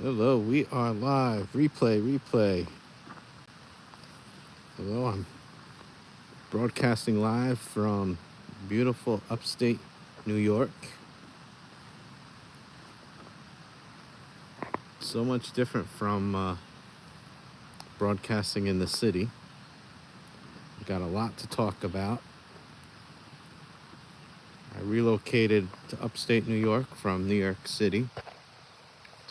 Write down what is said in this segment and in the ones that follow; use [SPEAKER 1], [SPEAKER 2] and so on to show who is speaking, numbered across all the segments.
[SPEAKER 1] Hello, we are live. Replay. Hello, I'm broadcasting live from beautiful upstate New York. So much different from broadcasting in the city. We've got a lot to talk about. I relocated to upstate New York from New York City.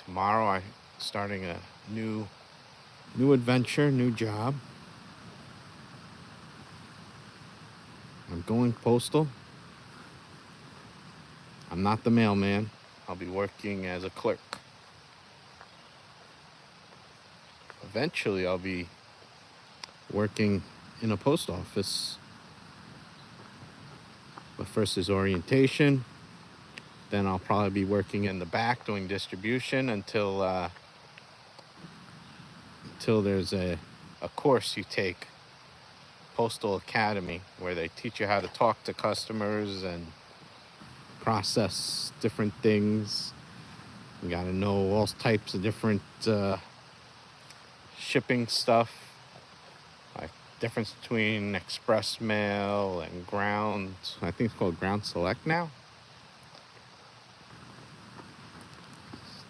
[SPEAKER 1] Tomorrow I'm starting a new adventure, new job. I'm going postal. I'm not the mailman. I'll be working as a clerk. Eventually, I'll be working in a post office. But first is orientation. Then I'll probably be working in the back doing distribution until there's a course you take, Postal Academy, where they teach you how to talk to customers and process different things. You got to know all types of different shipping stuff, like difference between express mail and ground. I think it's called Ground Select now.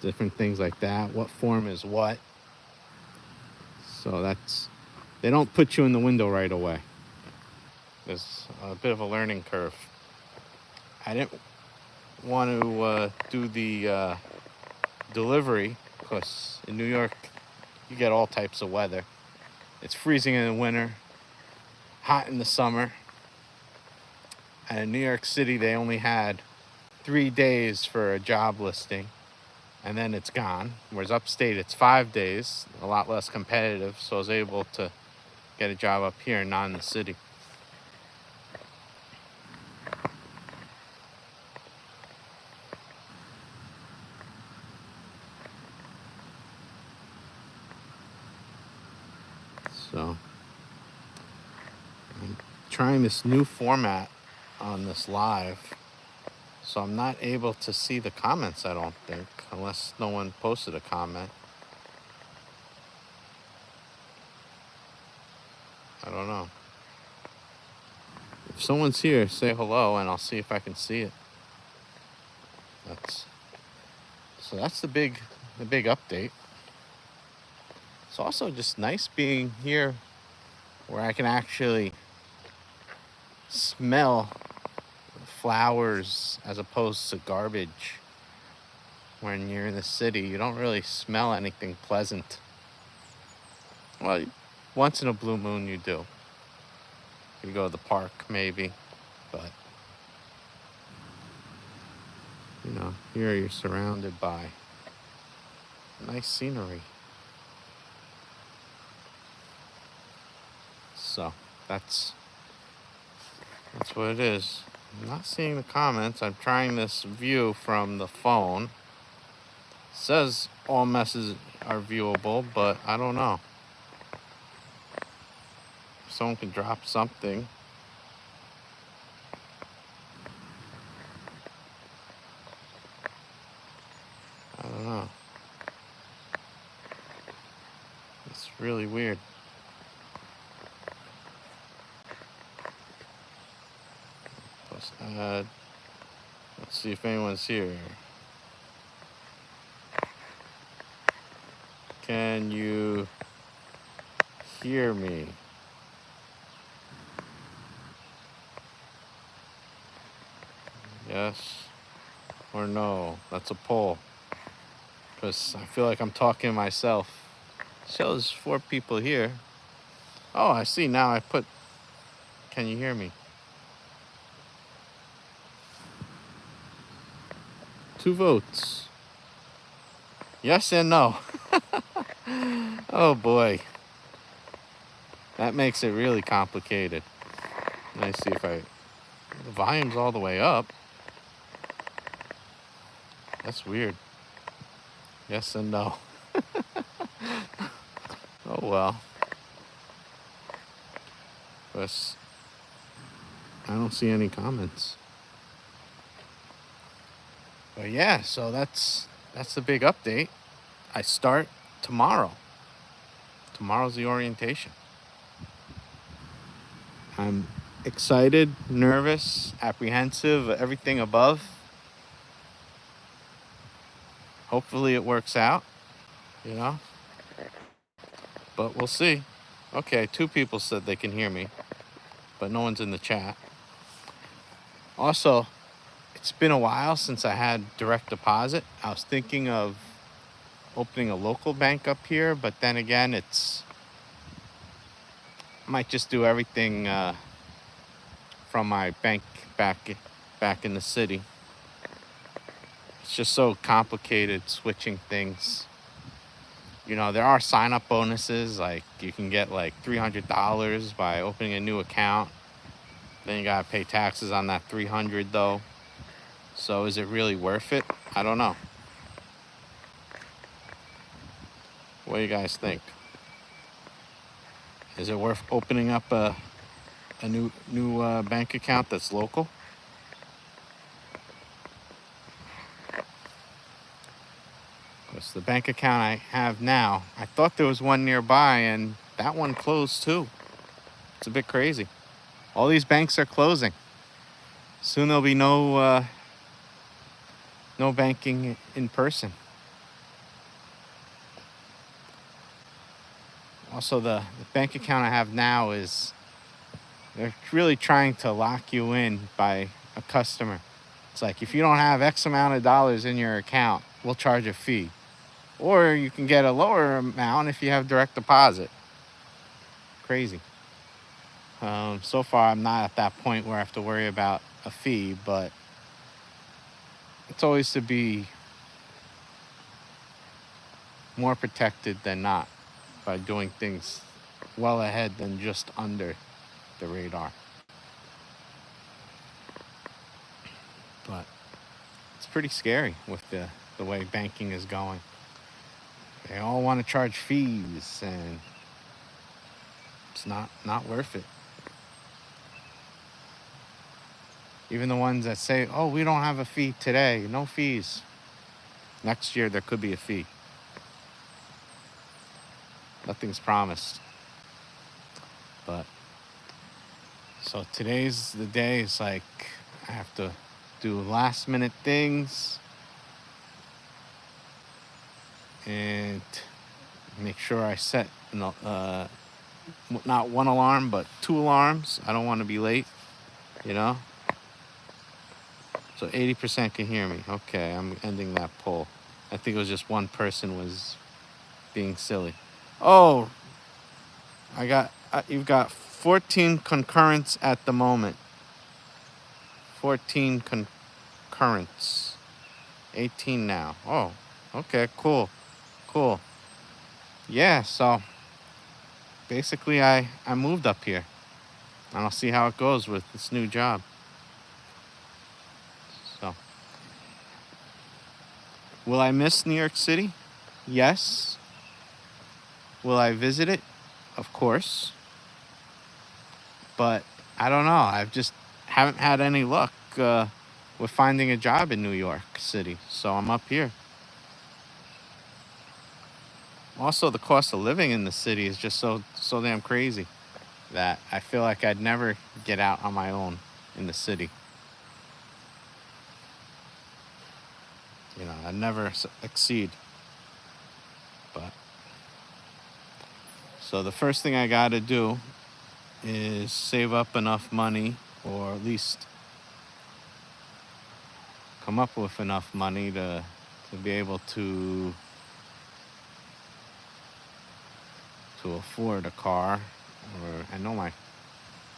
[SPEAKER 1] Different things like that. What form is what? So they don't put you in the window right away. There's a bit of a learning curve. I didn't want to do the delivery because in New York you get all types of weather. It's freezing in the winter, hot in the summer. And in New York City they only had 3 days for a job listing and then it's gone. Whereas upstate it's 5 days, a lot less competitive, so I was able to get a job up here, not in the city. So I'm trying this new format on this live, so I'm not able to see the comments, I don't think, unless no one posted a comment. I don't know. If someone's here, say hello and I'll see if I can see it. That's the big update. It's also just nice being here where I can actually smell flowers as opposed to garbage. When you're in the city, you don't really smell anything pleasant. Well, once in a blue moon you do. You go to the park maybe, but here you're surrounded by nice scenery. So that's what it is. I'm not seeing the comments. I'm trying this view from the phone. It says all messages are viewable, but I don't know. Someone could drop something. I don't know. It's really weird. Let's see if anyone's here. Can you hear me? Yes or no? That's a poll. Because I feel like I'm talking to myself. Shows 4 people here. Oh, I see now. I put, can you hear me? 2 votes. Yes and no. Oh boy. That makes it really complicated. Let's see if the volume's all the way up. That's weird. Yes and no. Oh well. But I don't see any comments. But yeah, so that's the big update. I start tomorrow. Tomorrow's the orientation. I'm excited, nervous, apprehensive, everything above. Hopefully it works out, you know, but we'll see. Okay, 2 people said they can hear me, but no one's in the chat. Also, it's been a while since I had direct deposit. I was thinking of opening a local bank up here, but then again, I might just do everything from my bank back in the city. It's just so complicated switching things. You know, there are sign-up bonuses, like you can get like $300 by opening a new account. Then you gotta pay taxes on that $300 though. So is it really worth it? I don't know. What do you guys think? Is it worth opening up a new bank account that's local? Because the bank account I have now, I thought there was one nearby and that one closed too. It's a bit crazy. All these banks are closing. Soon there'll be no banking in person. Also, the bank account I have now they're really trying to lock you in by a customer. It's like, if you don't have X amount of dollars in your account, we'll charge a fee. Or you can get a lower amount if you have direct deposit. Crazy. So far, I'm not at that point where I have to worry about a fee, but it's always to be more protected than not by doing things well ahead than just under the radar. But it's pretty scary with the way banking is going. They all want to charge fees, and it's not worth it. Even the ones that say, oh, we don't have a fee today, no fees. Next year there could be a fee. Nothing's promised. But so today's the day. It's like I have to do last minute things and make sure I set not one alarm but 2 alarms. I don't want to be late, you know. So 80% can hear me. Okay, I'm ending that poll. I think it was just one person was being silly. Oh, you've got 14 concurrents at the moment. 14 concurrents. 18 now. Oh, okay, cool. Yeah, so basically I moved up here. And I'll see how it goes with this new job. So, will I miss New York City? Yes. Will I visit it? Of course. But I don't know. I've just haven't had any luck with finding a job in New York City. So I'm up here. Also, the cost of living in the city is just so damn crazy that I feel like I'd never get out on my own in the city. You know, I'd never exceed. But so the first thing I got to do is save up enough money, or at least come up with enough money to be able to afford a car. Or I know my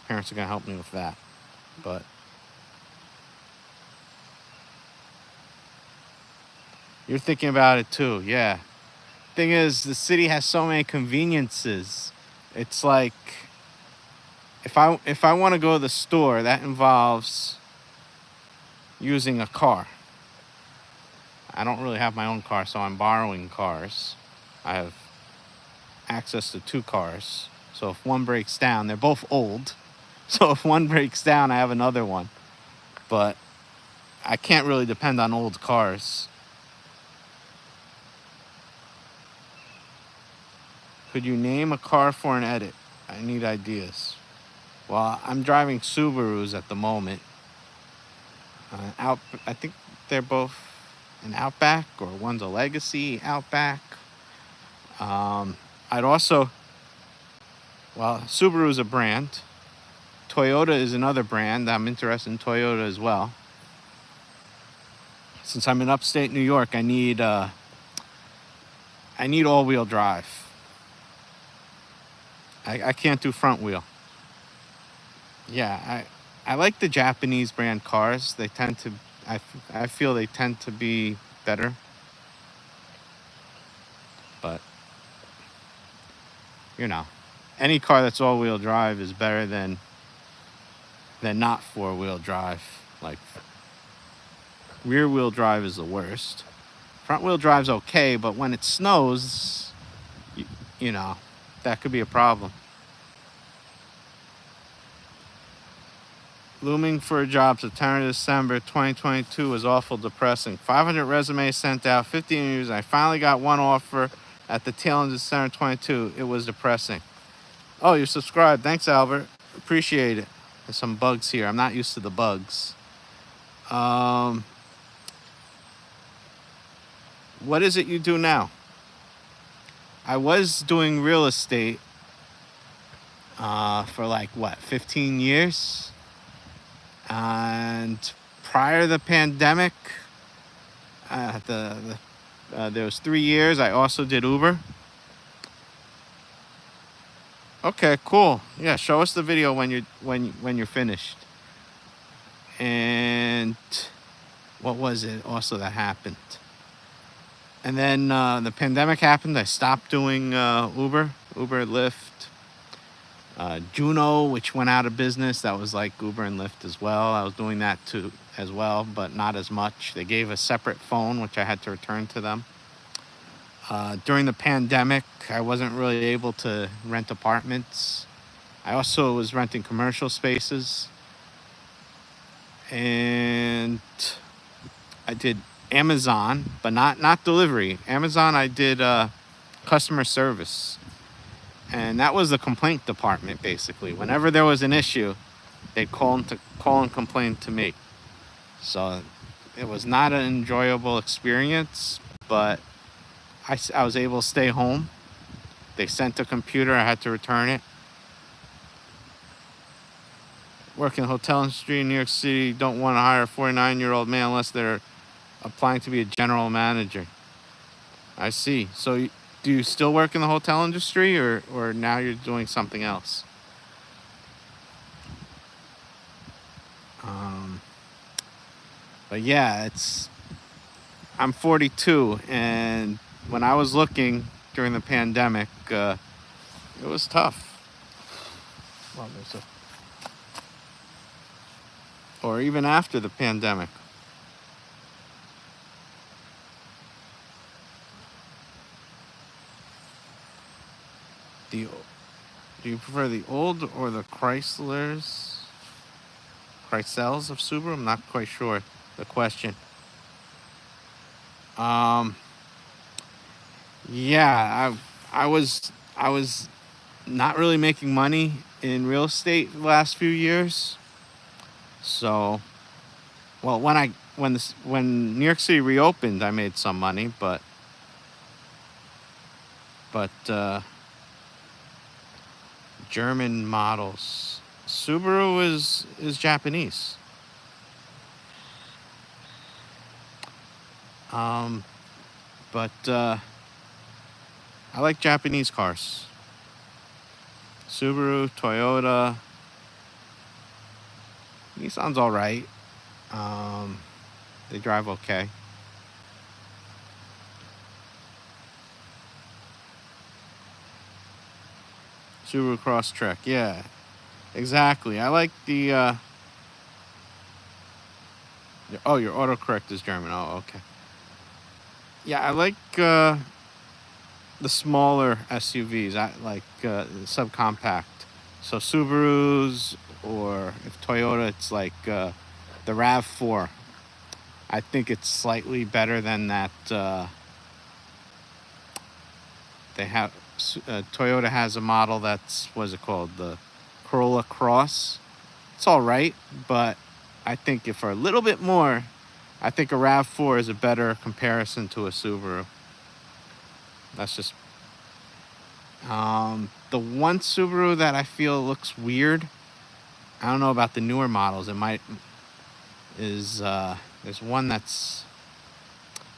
[SPEAKER 1] parents are gonna help me with that, but you're thinking about it too. Yeah. Thing is, the city has so many conveniences. It's like if I want to go to the store, that involves using a car. I don't really have my own car, so I'm borrowing cars. I have access to 2 cars. So if one breaks down, they're both old. So if one breaks down, I have another one. But I can't really depend on old cars. Could you name a car for an edit? I need ideas. Well, I'm driving Subarus at the moment. I think they're both an Outback, or one's a Legacy Outback. I'd also, well, Subaru is a brand. Toyota is another brand. I'm interested in Toyota as well. Since I'm in upstate New York, I need all-wheel drive. I can't do front wheel. Yeah, I like the Japanese brand cars. They tend to, I feel they tend to be better. But, you know, any car that's all-wheel drive is better than not four-wheel drive. Like, rear-wheel drive is the worst. Front-wheel drive's okay, but when it snows, you know, that could be a problem. Looming for a job, September to December 2022 was awful depressing. 500 resumes sent out, 50 interviews. I finally got one offer at the tail end of December 22. It was depressing. Oh, you're subscribed. Thanks, Albert. Appreciate it. There's some bugs here. I'm not used to the bugs. What is it you do now? I was doing real estate for like, 15 years? And prior to the pandemic, there was 3 years. I also did Uber. Okay, cool. Yeah, show us the video when you're finished. And what was it also that happened? And then the pandemic happened. I stopped doing Uber, Lyft. Juno, which went out of business, that was like Uber and Lyft as well. I was doing that too as well, but not as much. They gave a separate phone, which I had to return to them. During the pandemic, I wasn't really able to rent apartments. I also was renting commercial spaces. And I did Amazon, but not delivery. Amazon, I did customer service. And that was the complaint department, basically. Whenever there was an issue, they'd call and complain to me. So it was not an enjoyable experience, but I was able to stay home. They sent a computer, I had to return it. Work in the hotel industry in New York City, don't want to hire a 49-year-old man unless they're applying to be a general manager. I see. So do you still work in the hotel industry, or now you're doing something else? But yeah, I'm 42, and when I was looking during the pandemic, it was tough. Well, or even after the pandemic. Do you prefer the old or the Chrysles of Subaru? I'm not quite sure the question. Yeah, I was not really making money in real estate the last few years. So, well, when New York City reopened, I made some money, but German models. Subaru is Japanese. But I like Japanese cars. Subaru, Toyota. Nissan's all right. They drive okay. Subaru Crosstrek, yeah, exactly. I like the. Oh, your autocorrect is German. Oh, okay. Yeah, I like the smaller SUVs. I like subcompact. So Subarus, or if Toyota, it's like the RAV4. I think it's slightly better than that. They have Toyota has a model that's, what is it called? The Corolla Cross. It's all right, but I think if for a little bit more, I think a RAV4 is a better comparison to a Subaru. That's just the one Subaru that I feel looks weird. I don't know about the newer models. It might is there's one that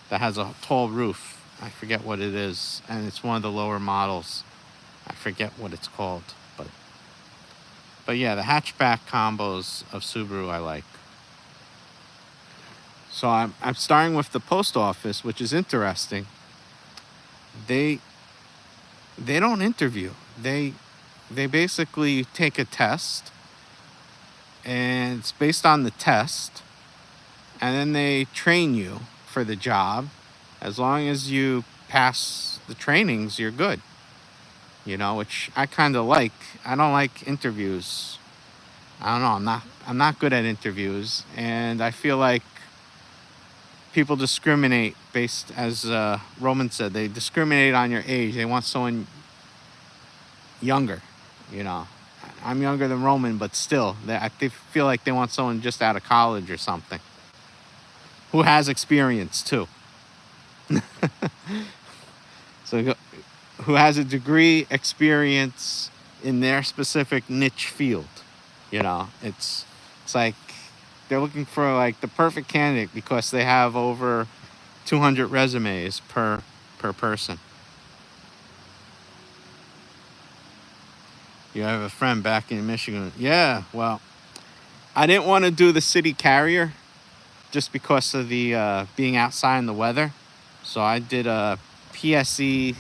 [SPEAKER 1] has a tall roof. I forget what it is, and it's one of the lower models. I forget what it's called, but yeah, the hatchback combos of Subaru I like. So I'm starting with the post office, which is interesting. They don't interview. They basically take a test, and it's based on the test, and then they train you for the job. As long as you pass the trainings, you're good. You know, which I kind of like. I don't like interviews. I don't know. I'm not good at interviews, and I feel like people discriminate based, as Roman said, they discriminate on your age. They want someone younger. You know, I'm younger than Roman, but still, they feel like they want someone just out of college or something who has experience too. So who has a degree, experience in their specific niche field. You know, it's like they're looking for like the perfect candidate because they have over 200 resumes per person. You have a friend back in Michigan. Yeah, well, I didn't want to do the city carrier just because of the being outside in the weather. So I did a PSE,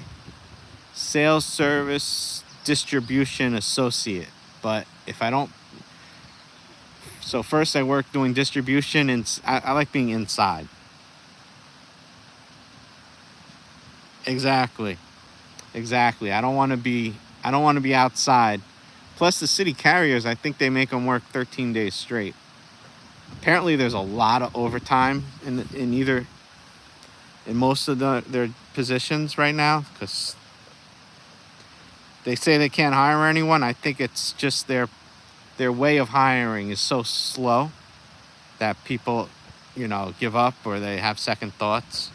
[SPEAKER 1] Sales Service Distribution Associate. But if I don't... So first I worked doing distribution, and I like being inside. Exactly. I don't want to be outside. Plus the city carriers, I think they make them work 13 days straight. Apparently there's a lot of overtime in most of their positions right now, because they say they can't hire anyone. I think it's just their way of hiring is so slow that people, give up, or they have second thoughts.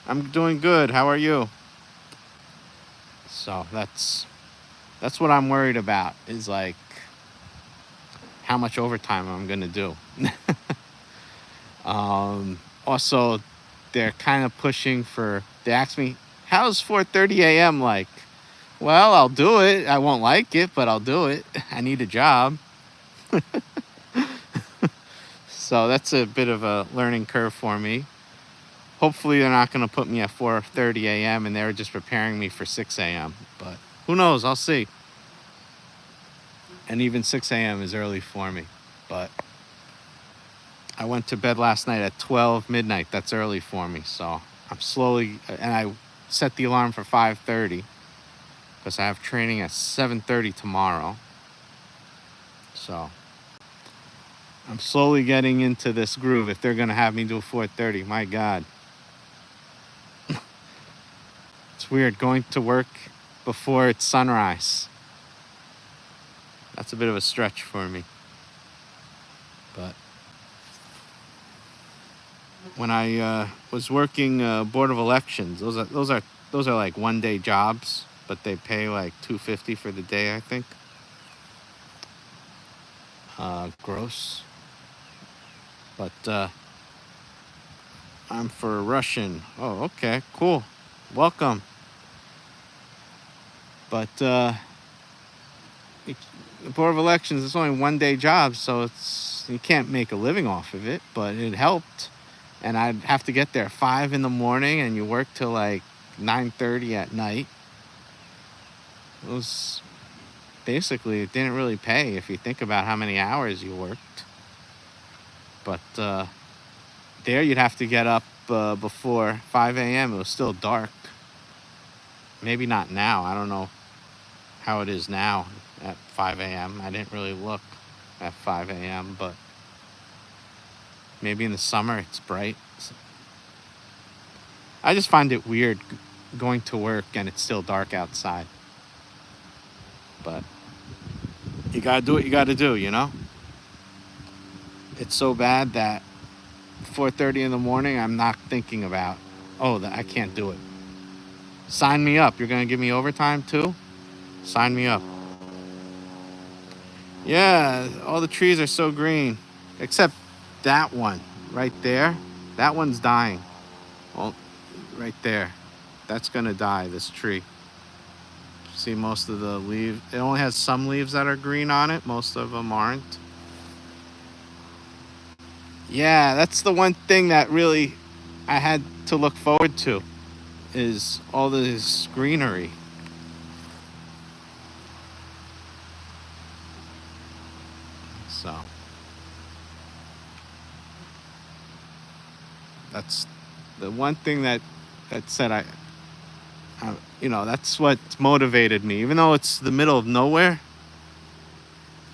[SPEAKER 1] I'm doing good. How are you? So that's what I'm worried about, is like how much overtime I'm gonna do. Also, they're kind of pushing for. They asked me, "How's 4:30 a.m. like?" Well, I'll do it. I won't like it, but I'll do it. I need a job. So that's a bit of a learning curve for me. Hopefully they're not going to put me at 4:30 a.m. and they're just preparing me for 6 a.m. But who knows? I'll see. And even 6 a.m. is early for me. But I went to bed last night at 12 midnight. That's early for me. So I'm slowly... And I set the alarm for 5:30 because I have training at 7:30 tomorrow. So I'm slowly getting into this groove. If they're going to have me do 4:30, my God. It's weird going to work before it's sunrise. That's a bit of a stretch for me. But when I was working Board of Elections, those are like one-day jobs, but they pay like $250 for the day, I think. Gross. But I'm for Russian. Oh, okay, cool. Welcome. But the Board of Elections, it's only one-day jobs, so you can't make a living off of it, but it helped. And I'd have to get there 5 in the morning, and you work till like 9:30 at night. It was basically, it didn't really pay if you think about how many hours you worked. But there you'd have to get up before 5 a.m. It was still dark. Maybe not now. I don't know how it is now at 5 a.m. I didn't really look at 5 a.m., but maybe in the summer it's bright. I just find it weird going to work and it's still dark outside. But you gotta do what you gotta do, you know? It's so bad that 4:30 in the morning, I'm not thinking about, oh, I can't do it. Sign me up. You're gonna give me overtime too? Sign me up. Yeah, all the trees are so green, except that one right there. That one's dying. Well, right there. That's gonna die, this tree. See, most of the leaves, it only has some leaves that are green on it. Most of them aren't. Yeah, that's the one thing that really I had to look forward to, is all this greenery. So that's the one thing that said that's what motivated me. Even though it's the middle of nowhere,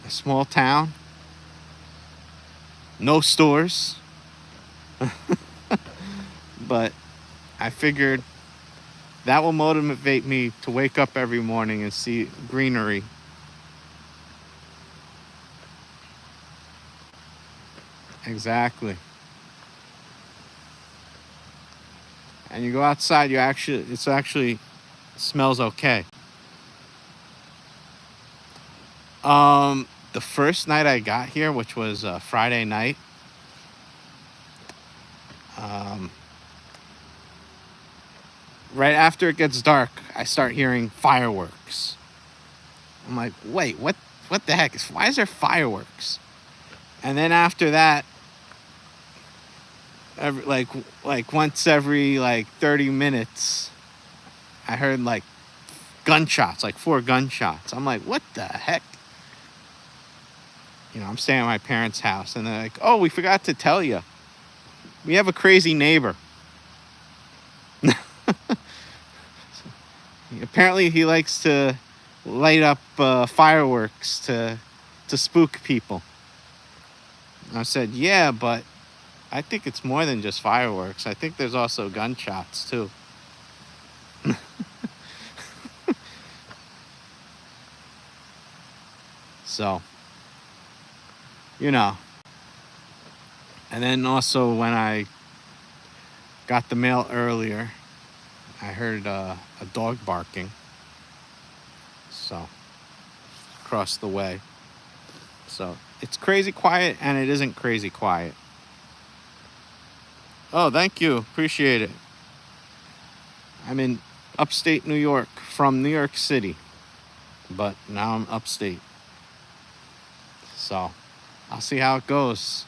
[SPEAKER 1] a small town, no stores, but I figured that will motivate me to wake up every morning and see greenery. Exactly. And you go outside, it's actually smells okay. The first night I got here, which was Friday night, um, right after it gets dark, I start hearing fireworks. I'm like, wait, what the heck? Why is there fireworks? And then after that, like once every like 30 minutes, I heard like gunshots, like 4 gunshots. I'm like, what the heck? I'm staying at my parents' house, and they're like, oh, we forgot to tell you. We have a crazy neighbor. Apparently, he likes to light up fireworks to spook people. And I said, yeah, but I think it's more than just fireworks. I think there's also gunshots, too. So, And then also when I got the mail earlier, I heard a dog barking. So, across the way. So, it's crazy quiet, and it isn't crazy quiet. Oh, thank you. Appreciate it. I'm in upstate New York, from New York City, but now I'm upstate. So, I'll see how it goes.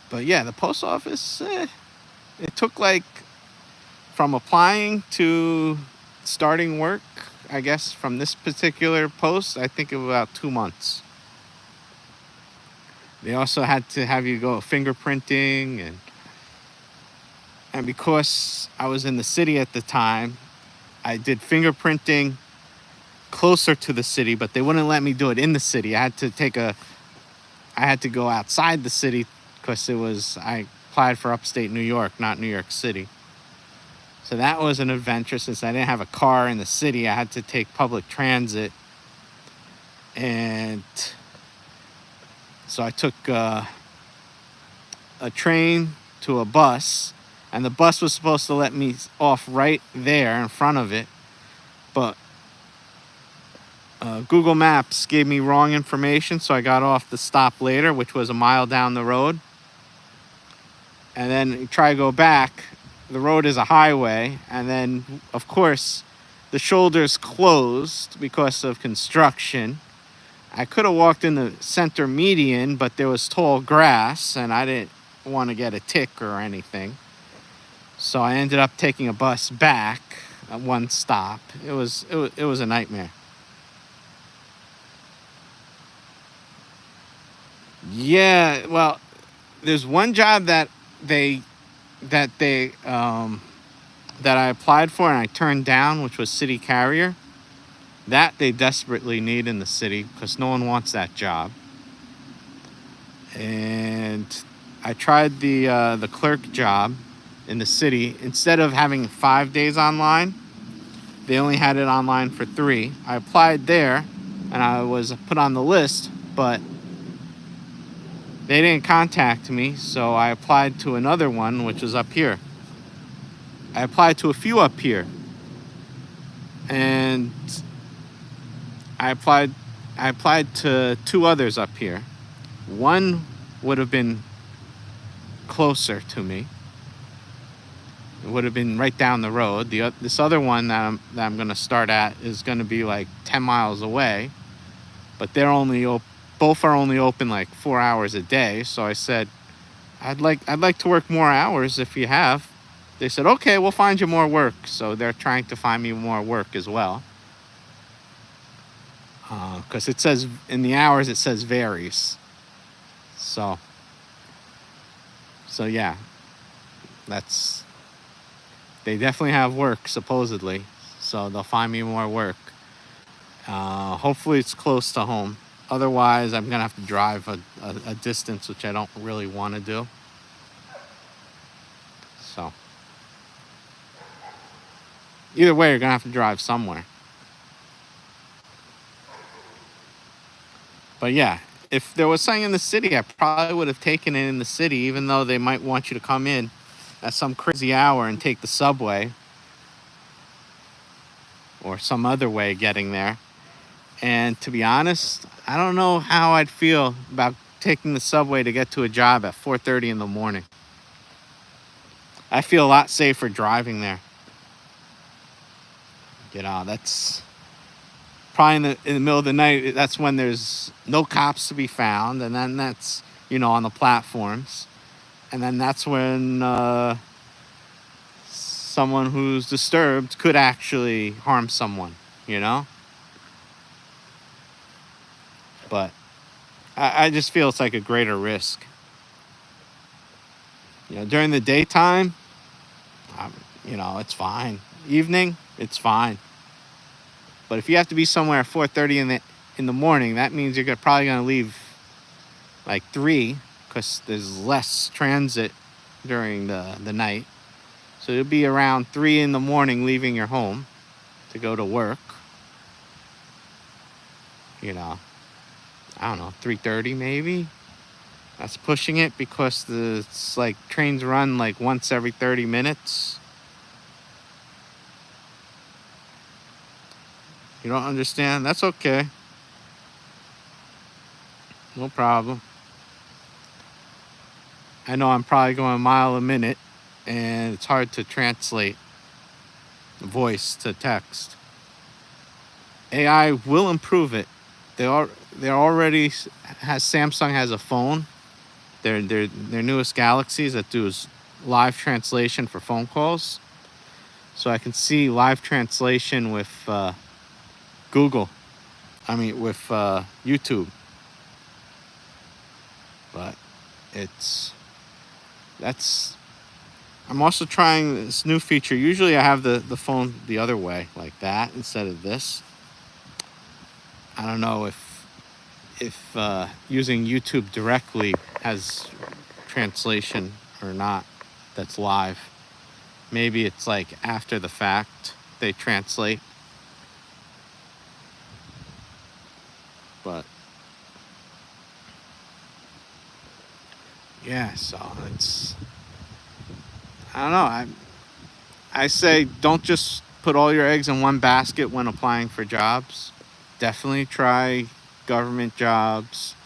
[SPEAKER 1] But yeah, the post office, it took like, from applying to starting work, I guess, from this particular post, I think it was about 2 months. They also had to have you go fingerprinting, and because I was in the city at the time, I did fingerprinting closer to the city, but they wouldn't let me do it in the city. I had to go outside the city because I applied for upstate New York, not New York City. So that was an adventure. Since I didn't have a car in the city, I had to take public transit. And so I took a train to a bus, and the bus was supposed to let me off right there in front of it. But Google Maps gave me wrong information, so I got off the stop later, which was a mile down the road. And then try to go back. The road is a highway, and then, of course, the shoulder's closed because of construction. I could have walked in the center median, but there was tall grass, and I didn't want to get a tick or anything. So I ended up taking a bus back at one stop. It was a nightmare. Yeah, well, there's one job that I applied for and I turned down, which was city carrier. That they desperately need in the city because no one wants that job. And I tried the clerk job in the city. Instead of having 5 days online, they only had it online for 3. I applied there, and I was put on the list, but they didn't contact me, so I applied to another one, which was up here. I applied to a few up here, and I applied to 2 others up here. One would have been closer to me. It would have been right down the road. This other one that I'm going to start at is going to be like 10 miles away, but both are only open like 4 hours a day. So I said, I'd like to work more hours if you have. They said, okay, we'll find you more work. So they're trying to find me more work as well. Because it says in the hours, it says varies. So yeah, they definitely have work supposedly. So they'll find me more work. Hopefully it's close to home. Otherwise, I'm going to have to drive a distance, which I don't really want to do. So either way, you're going to have to drive somewhere. But yeah, if there was something in the city, I probably would have taken it in the city, even though they might want you to come in at some crazy hour and take the subway or some other way of getting there. And to be honest, I don't know how I'd feel about taking the subway to get to a job at 4:30 in the morning. I feel a lot safer driving there. That's probably in the middle of the night. That's when there's no cops to be found, and then that's on the platforms, and then that's when someone who's disturbed could actually harm someone. But I just feel it's like a greater risk. During the daytime, it's fine. Evening, it's fine. But if you have to be somewhere at 4:30 in the morning, that means you're probably going to leave like 3, because there's less transit during the night. So you'll be around 3 in the morning leaving your home to go to work. I don't know, 3:30 maybe. That's pushing it, because it's like trains run like once every 30 minutes. You don't understand? That's okay. No problem. I know I'm probably going a mile a minute, and it's hard to translate voice to text. AI will improve it. Samsung has a phone. Their newest Galaxies that does live translation for phone calls. So I can see live translation with with YouTube. But I'm also trying this new feature. Usually I have the phone the other way, like that, instead of this. I don't know if using YouTube directly has translation or not that's live. Maybe it's like after the fact they translate. But yeah, so I don't know. I say don't just put all your eggs in one basket when applying for jobs. Definitely try government jobs.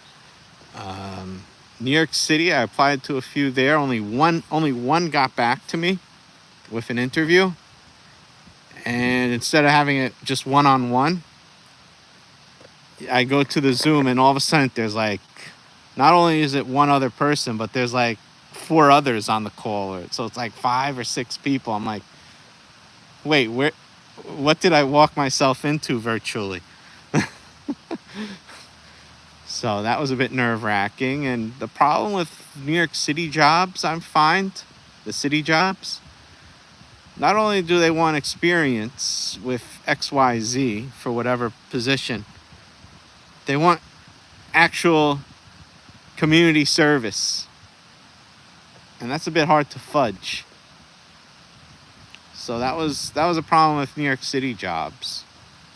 [SPEAKER 1] New York City, I applied to a few there. Only one got back to me with an interview. And instead of having it just one-on-one, I go to the Zoom, and all of a sudden there's like, not only is it one other person, but there's like 4 others on the call. So it's like 5 or 6 people. I'm like, wait, what did I walk myself into virtually? So that was a bit nerve-wracking. And the problem with New York City jobs, I find, the city jobs, not only do they want experience with XYZ for whatever position, they want actual community service. and that's a bit hard to fudge. So that was a problem with New York City jobs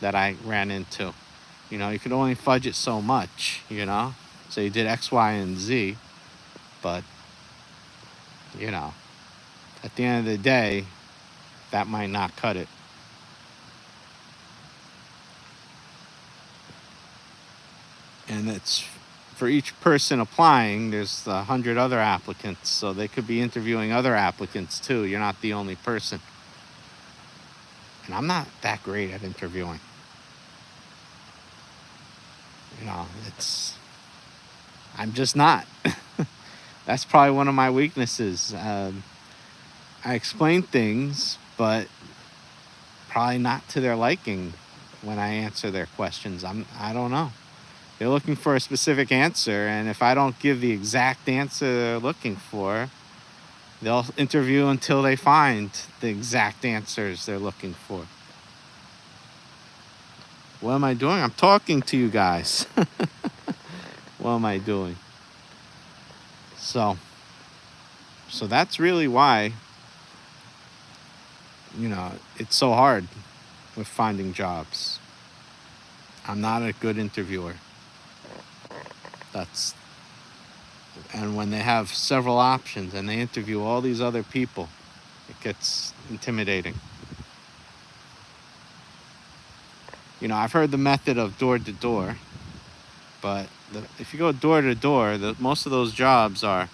[SPEAKER 1] that I ran into. You know, you could only fudge it so much, you know? So you did X, Y, and Z, but, you know, at the end of the day, that might not cut it. And it's for each person applying, there's 100 other applicants, so they could be interviewing other applicants too. You're not the only person. And I'm not that great at interviewing. You know, I'm just not. That's probably one of my weaknesses. I explain things, but probably not to their liking when I answer their questions. I don't know. They're looking for a specific answer, and if I don't give the exact answer they're looking for, they'll interview until they find the exact answers they're looking for. What am I doing? I'm talking to you guys. What am I doing? So that's really why, you know, it's so hard with finding jobs. I'm not a good interviewer. And when they have several options and they interview all these other people, it gets intimidating. You know, I've heard the method of door to door, but if you go door to door, most of those jobs are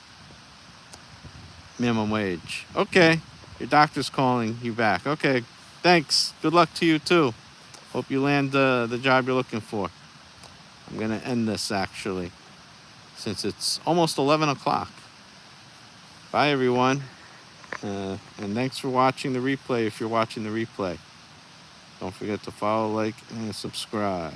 [SPEAKER 1] minimum wage. Okay, your doctor's calling you back. Okay, thanks. Good luck to you too. Hope you land the job you're looking for. I'm going to end this actually, since it's almost 11 o'clock. Bye, everyone. And thanks for watching the replay if you're watching the replay. Don't forget to follow, like, and subscribe.